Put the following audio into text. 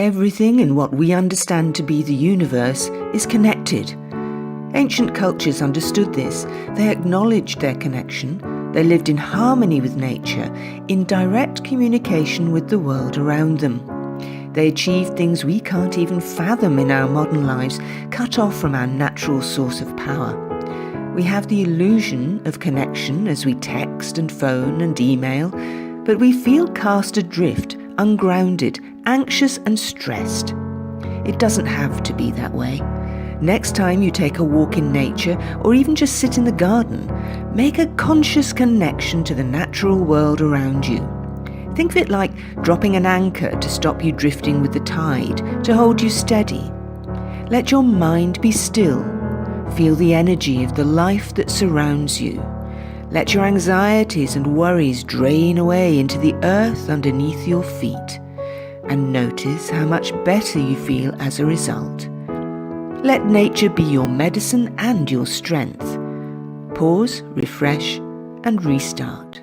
Everything in what we understand to be the universe is connected. Ancient cultures understood this. They acknowledged their connection. They lived in harmony with nature, in direct communication with the world around them. They achieved things we can't even fathom in our modern lives, cut off from our natural source of power. We have the illusion of connection as we text and phone and email, but we feel cast adrift, ungrounded, anxious and stressed. It doesn't have to be that way. Next time you take a walk in nature or even just sit in the garden, make a conscious connection to the natural world around you. Think of it like dropping an anchor to stop you drifting with the tide, to hold you steady. Let your mind be still. Feel the energy of the life that surrounds you. Let your anxieties and worries drain away into the earth underneath your feet, and notice how much better you feel as a result. Let nature be your medicine and your strength. Pause, refresh, and restart.